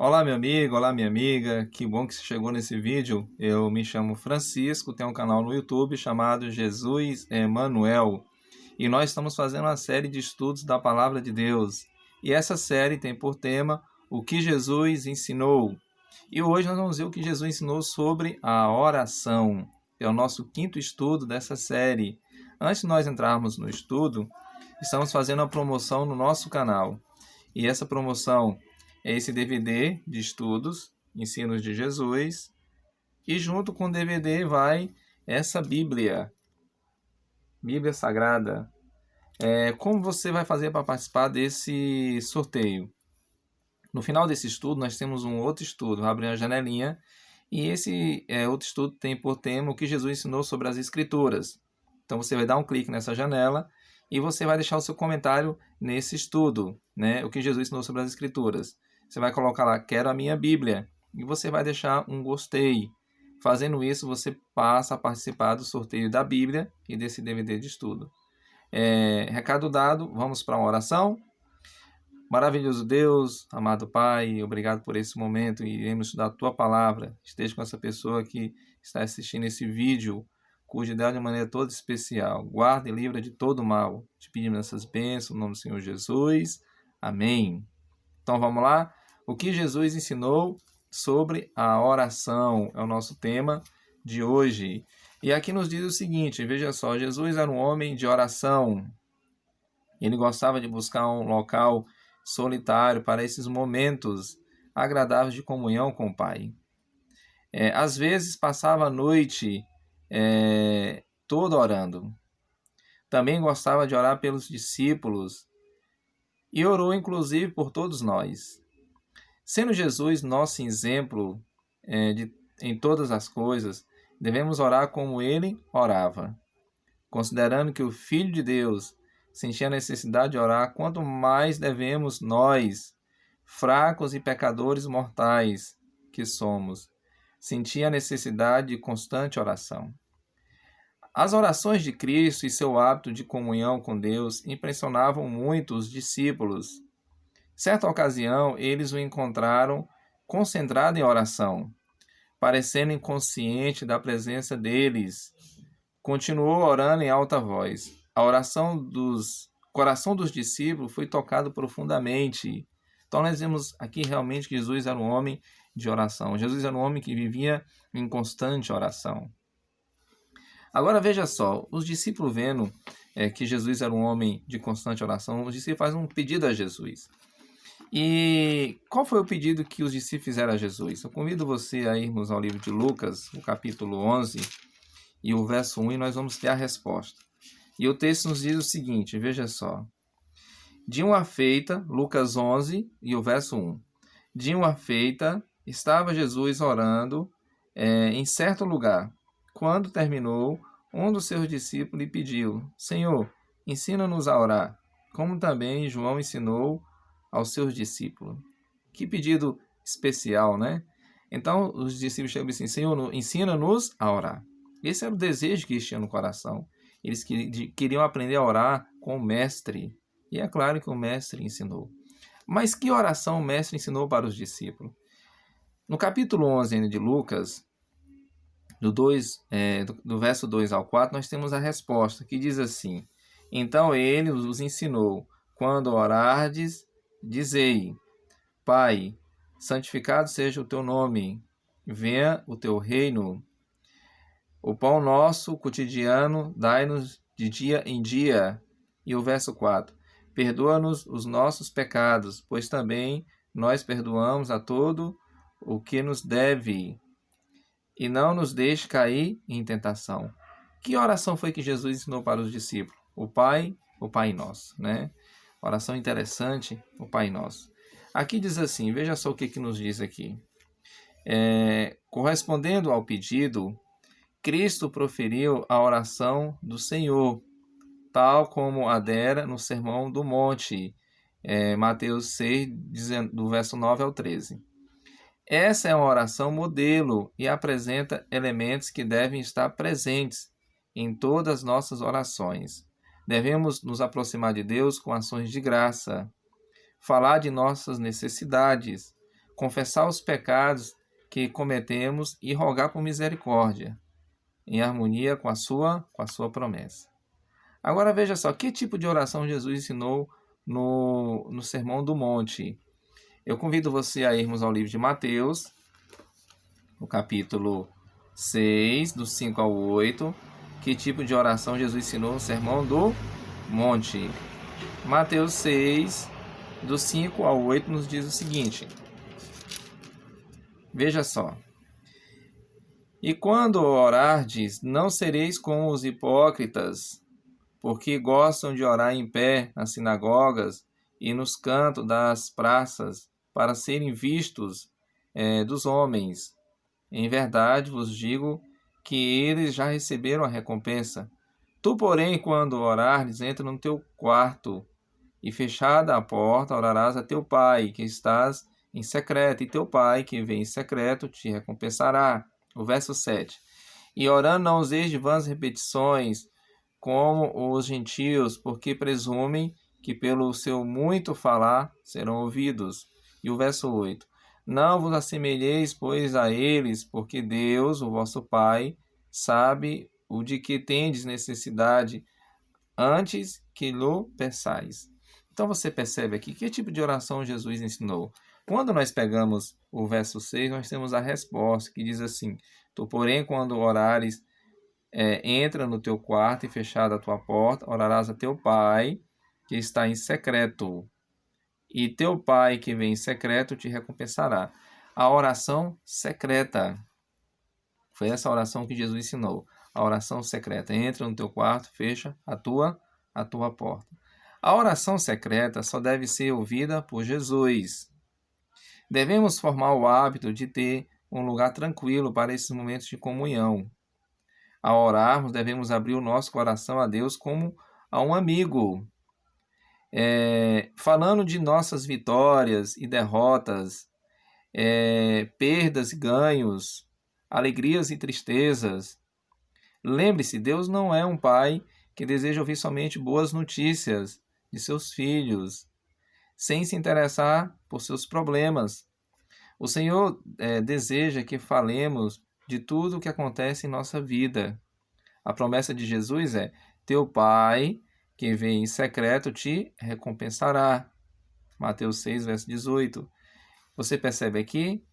Olá, meu amigo, olá, minha amiga, que bom que você chegou nesse vídeo. Eu me chamo Francisco, tenho um canal no YouTube chamado Jesus Emanuel e nós estamos fazendo uma série de estudos da Palavra de Deus. E essa série tem por tema o que Jesus ensinou. E hoje nós vamos ver o que Jesus ensinou sobre a oração. É o nosso quinto estudo dessa série. Antes de nós entrarmos no estudo, estamos fazendo uma promoção no nosso canal. E essa promoção é esse DVD de estudos, Ensinos de Jesus, e junto com o DVD vai essa Bíblia Sagrada. Como você vai fazer para participar desse sorteio? No final desse estudo, nós temos um outro estudo, vou abrir uma janelinha, e esse outro estudo tem por tema o que Jesus ensinou sobre as Escrituras. Então você vai dar um clique nessa janela e você vai deixar o seu comentário nesse estudo, né? O que Jesus ensinou sobre as Escrituras. Você vai colocar lá, quero a minha Bíblia, e você vai deixar um gostei. Fazendo isso, você passa a participar do sorteio da Bíblia e desse DVD de estudo. Recado dado, vamos para uma oração. Maravilhoso Deus, amado Pai, obrigado por esse momento e iremos estudar a Tua Palavra. Esteja com essa pessoa que está assistindo esse vídeo, cuide dela de maneira toda especial. Guarda e livra de todo mal. Te pedimos essas bênçãos, no nome do Senhor Jesus. Amém. Então vamos lá? O que Jesus ensinou sobre a oração é o nosso tema de hoje. E aqui nos diz o seguinte, veja só, Jesus era um homem de oração. Ele gostava de buscar um local solitário para esses momentos agradáveis de comunhão com o Pai. Às vezes passava a noite toda orando. Também gostava de orar pelos discípulos e orou inclusive por todos nós. Sendo Jesus nosso exemplo em todas as coisas, devemos orar como ele orava. Considerando que o Filho de Deus sentia a necessidade de orar, quanto mais devemos nós, fracos e pecadores mortais que somos, sentir a necessidade de constante oração. As orações de Cristo e seu hábito de comunhão com Deus impressionavam muito os discípulos. Certa ocasião, eles o encontraram concentrado em oração, parecendo inconsciente da presença deles. Continuou orando em alta voz. O coração dos discípulos foi tocado profundamente. Então nós vemos aqui realmente que Jesus era um homem de oração. Jesus era um homem que vivia em constante oração. Agora veja só, os discípulos vendo que Jesus era um homem de constante oração, os discípulos fazem um pedido a Jesus. E qual foi o pedido que os discípulos fizeram a Jesus? Eu convido você a irmos ao livro de Lucas, o capítulo 11, e o verso 1, e nós vamos ter a resposta. E o texto nos diz o seguinte, veja só. De uma feita, Lucas 11, e o verso 1. De uma feita, estava Jesus orando em certo lugar. Quando terminou, um dos seus discípulos lhe pediu, Senhor, ensina-nos a orar, como também João ensinou aos seus discípulos. Que pedido especial, né? Então, os discípulos chegam assim, Senhor, ensina-nos a orar. Esse era o desejo que eles tinham no coração. Eles queriam aprender a orar com o mestre. E é claro que o mestre ensinou. Mas que oração o mestre ensinou para os discípulos? No capítulo 11 ainda de Lucas, do verso 2 ao 4, nós temos a resposta, que diz assim, Então ele os ensinou, quando orardes, dizei, Pai, santificado seja o teu nome, venha o teu reino. O pão nosso cotidiano dai-nos de dia em dia. E o verso 4. Perdoa-nos os nossos pecados, pois também nós perdoamos a todo o que nos deve. E não nos deixe cair em tentação. Que oração foi que Jesus ensinou para os discípulos? O Pai Nosso, né? Oração interessante, o Pai Nosso. Aqui diz assim, veja só o que nos diz aqui. Correspondendo ao pedido, Cristo proferiu a oração do Senhor, tal como adera no Sermão do Monte, Mateus 6, do verso 9 ao 13. Essa é uma oração modelo e apresenta elementos que devem estar presentes em todas as nossas orações. Devemos nos aproximar de Deus com ações de graça, falar de nossas necessidades, confessar os pecados que cometemos e rogar por misericórdia, em harmonia com a sua promessa. Agora veja só, que tipo de oração Jesus ensinou no Sermão do Monte? Eu convido você a irmos ao livro de Mateus, no capítulo 6, do 5 ao 8. Que tipo de oração Jesus ensinou no Sermão do Monte? Mateus 6, do 5 ao 8, nos diz o seguinte. Veja só. E quando orardes, não sereis como os hipócritas, porque gostam de orar em pé nas sinagogas e nos cantos das praças, para serem vistos dos homens. Em verdade vos digo que eles já receberam a recompensa. Tu, porém, quando orares, entra no teu quarto, e fechada a porta, orarás a teu pai, que estás em secreto, e teu pai, que vem em secreto, te recompensará. O verso 7. E orando não useis de vãs repetições, como os gentios, porque presumem que pelo seu muito falar serão ouvidos. E o verso 8. Não vos assemelheis, pois, a eles, porque Deus, o vosso Pai, sabe o de que tendes necessidade antes que lhe peçais. Então você percebe aqui que tipo de oração Jesus ensinou. Quando nós pegamos o verso 6, nós temos a resposta, que diz assim: Tu, porém, quando orares, entra no teu quarto e fechada a tua porta, orarás a teu pai, que está em secreto, e teu pai, que vem em secreto, te recompensará. A oração secreta. Foi essa oração que Jesus ensinou. A oração secreta. Entra no teu quarto, fecha a tua porta. A oração secreta só deve ser ouvida por Jesus. Devemos formar o hábito de ter um lugar tranquilo para esses momentos de comunhão. Ao orarmos, devemos abrir o nosso coração a Deus como a um amigo, falando de nossas vitórias e derrotas, perdas e ganhos, alegrias e tristezas. Lembre-se, Deus não é um pai que deseja ouvir somente boas notícias de seus filhos, sem se interessar por seus problemas. O Senhor deseja que falemos de tudo o que acontece em nossa vida. A promessa de Jesus é: teu Pai, que vem em secreto, te recompensará. Mateus 6, verso 18. Você percebe aqui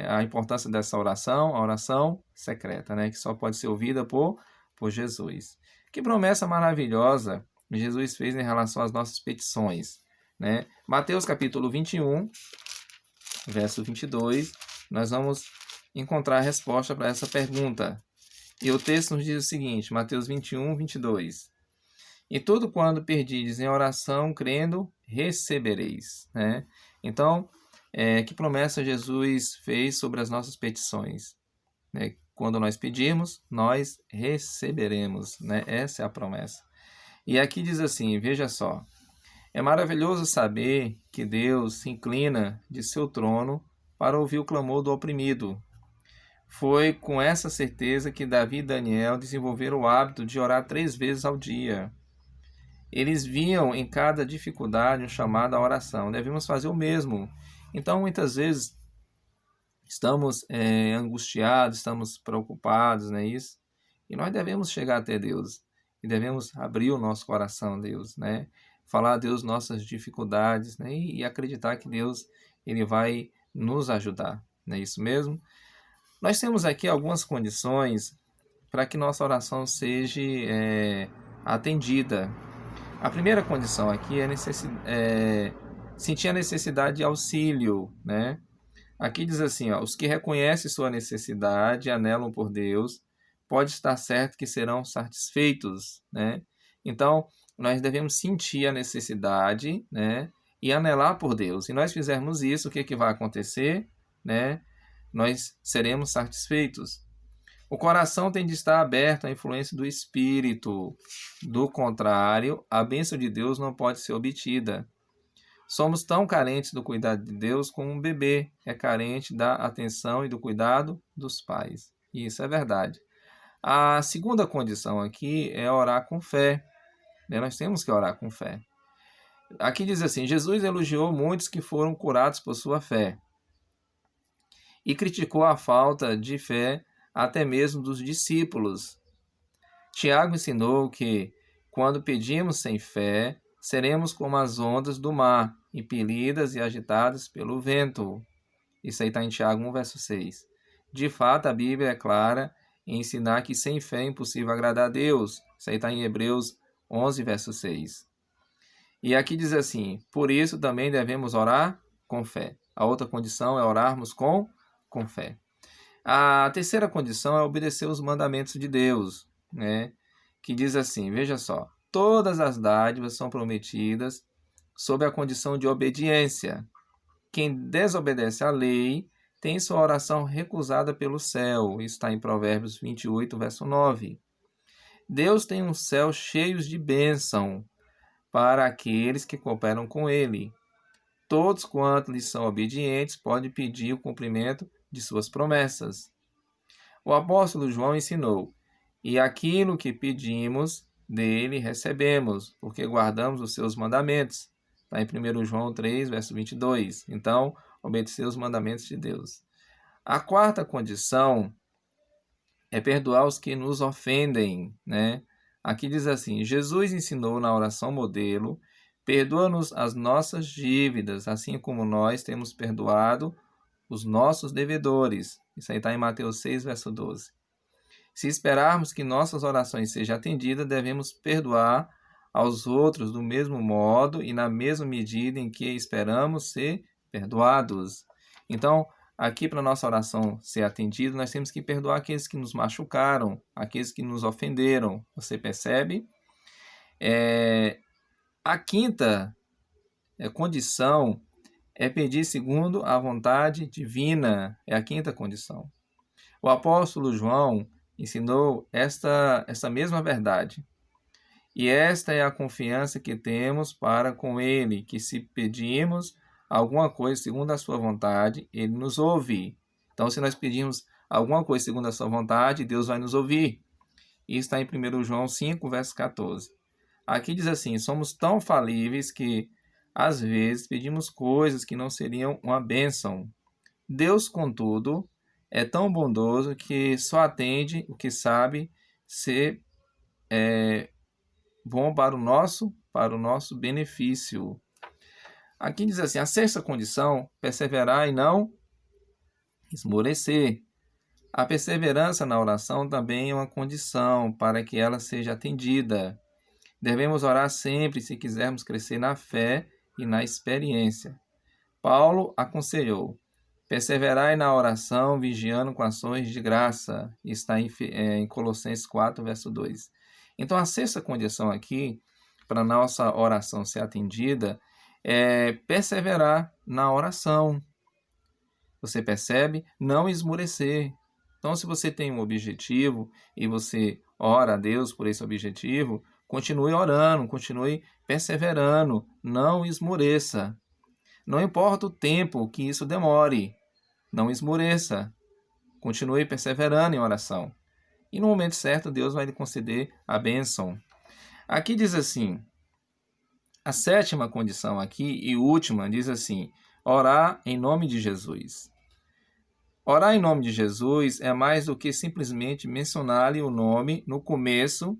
a importância dessa oração, a oração secreta, né? Que só pode ser ouvida por Jesus. Que promessa maravilhosa Jesus fez em relação às nossas petições, né? Mateus capítulo 21, verso 22, nós vamos encontrar a resposta para essa pergunta. E o texto nos diz o seguinte, Mateus 21, 22. E tudo quando perdides em oração, crendo, recebereis, né? Então, que promessa Jesus fez sobre as nossas petições, né? Quando nós pedirmos, nós receberemos, né? Essa é a promessa. E aqui diz assim, veja só: é maravilhoso saber que Deus se inclina de seu trono para ouvir o clamor do oprimido. Foi com essa certeza que Davi e Daniel desenvolveram o hábito de orar 3 vezes ao dia. Eles viam em cada dificuldade um chamado à oração. Devemos fazer o mesmo. Então, muitas vezes, estamos angustiados, estamos preocupados, não é isso? E nós devemos chegar até Deus. E devemos abrir o nosso coração a Deus, né? Falar a Deus nossas dificuldades, né? E acreditar que Deus ele vai nos ajudar. Não é isso mesmo? Nós temos aqui algumas condições para que nossa oração seja atendida. A primeira condição aqui é sentir a necessidade de auxílio, né? Aqui diz assim, ó, os que reconhecem sua necessidade e anelam por Deus, pode estar certo que serão satisfeitos, né? Então, nós devemos sentir a necessidade, né? E anelar por Deus. Se nós fizermos isso, o que vai acontecer, né? Nós seremos satisfeitos. O coração tem de estar aberto à influência do Espírito. Do contrário, a bênção de Deus não pode ser obtida. Somos tão carentes do cuidado de Deus como um bebê é carente da atenção e do cuidado dos pais. E isso é verdade. A segunda condição aqui é orar com fé. Nós temos que orar com fé. Aqui diz assim, Jesus elogiou muitos que foram curados por sua fé. e criticou a falta de fé até mesmo dos discípulos. Tiago ensinou que, quando pedimos sem fé, seremos como as ondas do mar, impelidas e agitadas pelo vento. Isso aí está em Tiago 1, verso 6. De fato, a Bíblia é clara em ensinar que sem fé é impossível agradar a Deus. Isso aí está em Hebreus 11, verso 6. E aqui diz assim: por isso também devemos orar com fé. A outra condição é orarmos com fé. A terceira condição é obedecer os mandamentos de Deus, né? Que diz assim, veja só, todas as dádivas são prometidas sob a condição de obediência. Quem desobedece à lei tem sua oração recusada pelo céu. Isso está em Provérbios 28, verso 9. Deus tem um céu cheio de bênção para aqueles que cooperam com ele. Todos quantos lhes são obedientes podem pedir o cumprimento de suas promessas. O apóstolo João ensinou: e aquilo que pedimos dele recebemos, porque guardamos os seus mandamentos. Está em 1 João 3, verso 22. Então, obedecer os mandamentos de Deus. A quarta condição é perdoar os que nos ofendem, né? Aqui diz assim: Jesus ensinou na oração modelo: perdoa-nos as nossas dívidas, assim como nós temos perdoado os nossos devedores. Isso aí está em Mateus 6, verso 12. Se esperarmos que nossas orações sejam atendidas, devemos perdoar aos outros do mesmo modo e na mesma medida em que esperamos ser perdoados. Então, aqui para nossa oração ser atendida, nós temos que perdoar aqueles que nos machucaram, aqueles que nos ofenderam. Você percebe? A quinta condição é pedir segundo a vontade divina. É a quinta condição. O apóstolo João ensinou esta mesma verdade. E esta é a confiança que temos para com ele, que se pedirmos alguma coisa segundo a sua vontade, ele nos ouve. Então, se nós pedirmos alguma coisa segundo a sua vontade, Deus vai nos ouvir. Isso está em 1 João 5, verso 14. Aqui diz assim: somos tão falíveis que, às vezes, pedimos coisas que não seriam uma bênção. Deus, contudo, é tão bondoso que só atende o que sabe ser bom para o nosso benefício. Aqui diz assim: a sexta condição, perseverar e não esmorecer. A perseverança na oração também é uma condição para que ela seja atendida. Devemos orar sempre se quisermos crescer na fé e na experiência. Paulo aconselhou: perseverai na oração, vigiando com ações de graça. Está em Colossenses 4, verso 2. Então, a sexta condição aqui, para a nossa oração ser atendida, é perseverar na oração. Você percebe? Não esmorecer. Então, se você tem um objetivo e você ora a Deus por esse objetivo, continue orando, continue perseverando, não esmoreça. Não importa o tempo que isso demore, não esmoreça. Continue perseverando em oração. E no momento certo, Deus vai lhe conceder a bênção. Aqui diz assim, a sétima condição aqui e última diz assim: orar em nome de Jesus. Orar em nome de Jesus é mais do que simplesmente mencionar-lhe o nome no começo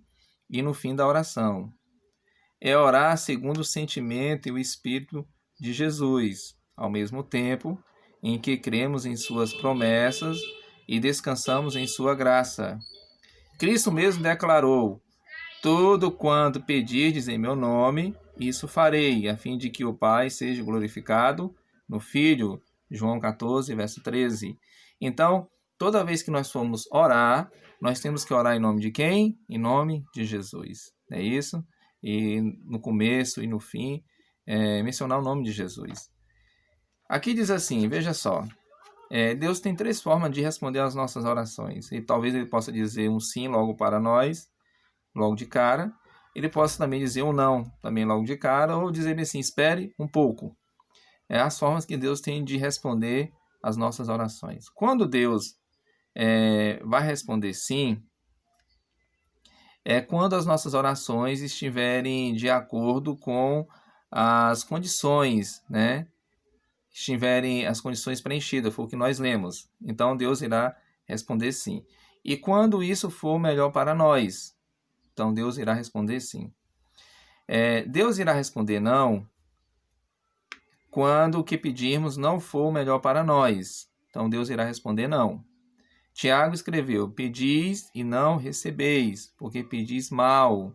e no fim da oração. É orar segundo o sentimento e o espírito de Jesus, ao mesmo tempo em que cremos em suas promessas e descansamos em sua graça. Cristo mesmo declarou: tudo quanto pedirdes em meu nome, isso farei, a fim de que o Pai seja glorificado no Filho. João 14, verso 13. Então, toda vez que nós formos orar, nós temos que orar em nome de quem? Em nome de Jesus. É isso? E no começo e no fim, mencionar o nome de Jesus. Aqui diz assim, veja só, Deus tem três formas de responder às nossas orações. E talvez ele possa dizer um sim logo para nós, logo de cara. Ele possa também dizer um não, também logo de cara, ou dizer assim, espere um pouco. É as formas que Deus tem de responder às nossas orações. Quando Deus vai responder sim, é quando as nossas orações estiverem de acordo com as condições, né, estiverem as condições preenchidas, foi o que nós lemos. Então Deus irá responder sim. E quando isso for melhor para nós, então Deus irá responder sim. Deus irá responder não quando o que pedirmos não for o melhor para nós. Então Deus irá responder não. Tiago escreveu: pedis e não recebeis, porque pedis mal,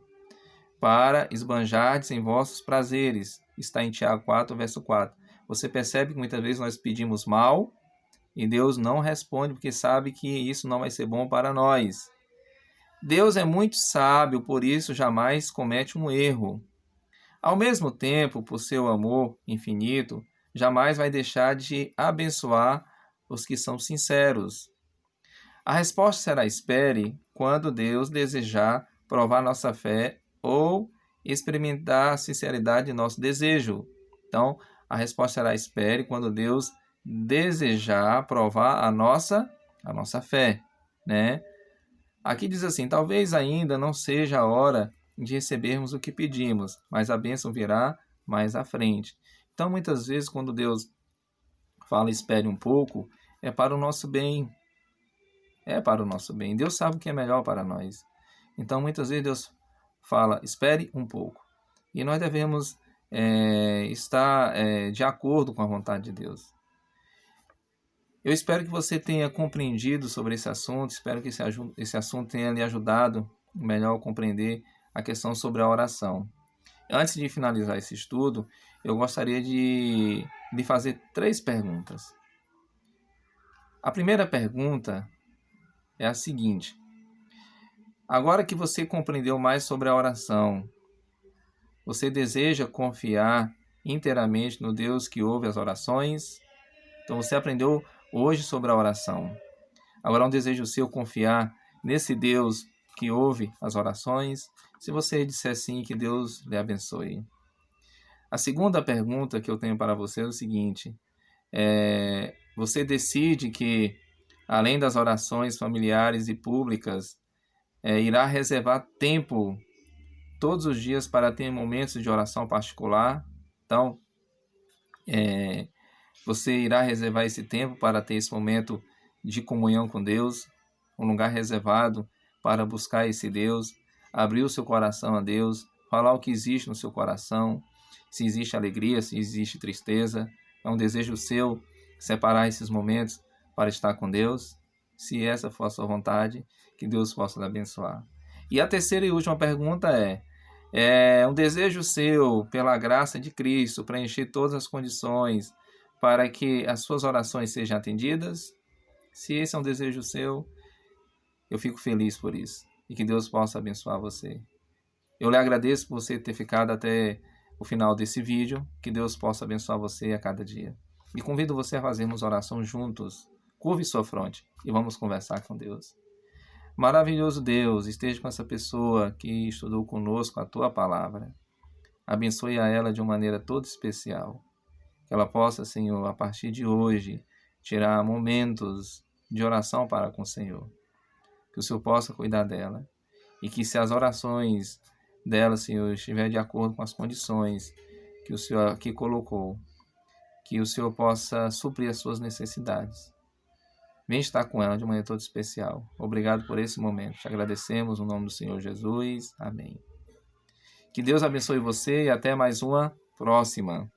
para esbanjardes em vossos prazeres. Está em Tiago 4, verso 4. Você percebe que muitas vezes nós pedimos mal e Deus não responde porque sabe que isso não vai ser bom para nós. Deus é muito sábio, por isso jamais comete um erro. Ao mesmo tempo, por seu amor infinito, jamais vai deixar de abençoar os que são sinceros. A resposta será espere quando Deus desejar provar nossa fé ou experimentar a sinceridade de nosso desejo. Então, a resposta será espere quando Deus desejar provar a nossa fé, né? Aqui diz assim: talvez ainda não seja a hora de recebermos o que pedimos, mas a bênção virá mais à frente. Então, muitas vezes, quando Deus fala espere um pouco, é para o nosso bem. É para o nosso bem. Deus sabe o que é melhor para nós. Então, muitas vezes, Deus fala espere um pouco. E nós devemos estar de acordo com a vontade de Deus. Eu espero que você tenha compreendido sobre esse assunto, espero que esse assunto tenha lhe ajudado melhor a compreender a questão sobre a oração. Antes de finalizar esse estudo, eu gostaria de lhe fazer 3 perguntas. A primeira pergunta é a seguinte: agora que você compreendeu mais sobre a oração, você deseja confiar inteiramente no Deus que ouve as orações? Então você aprendeu hoje sobre a oração. Agora é um desejo seu confiar nesse Deus que ouve as orações? Se você disser sim, que Deus lhe abençoe. A segunda pergunta que eu tenho para você é o seguinte: você decide que, além das orações familiares e públicas, irá reservar tempo todos os dias para ter momentos de oração particular? Então, você irá reservar esse tempo para ter esse momento de comunhão com Deus, um lugar reservado para buscar esse Deus, abrir o seu coração a Deus, falar o que existe no seu coração, se existe alegria, se existe tristeza. É um desejo seu separar esses momentos para estar com Deus? Se essa for a sua vontade, que Deus possa lhe abençoar. E a terceira e última pergunta é um desejo seu, pela graça de Cristo, preencher todas as condições para que as suas orações sejam atendidas? Se esse é um desejo seu, eu fico feliz por isso. E que Deus possa abençoar você. Eu lhe agradeço por você ter ficado até o final desse vídeo. Que Deus possa abençoar você a cada dia. E convido você a fazermos oração juntos. Curve sua fronte e vamos conversar com Deus. Maravilhoso Deus, esteja com essa pessoa que estudou conosco a Tua Palavra. Abençoe a ela de uma maneira toda especial. Que ela possa, Senhor, a partir de hoje, tirar momentos de oração para com o Senhor. Que o Senhor possa cuidar dela. E que se as orações dela, Senhor, estiver de acordo com as condições que o Senhor aqui colocou, que o Senhor possa suprir as suas necessidades. Vem estar com ela de maneira toda especial. Obrigado por esse momento. Te agradecemos no nome do Senhor Jesus. Amém. Que Deus abençoe você e até mais uma próxima.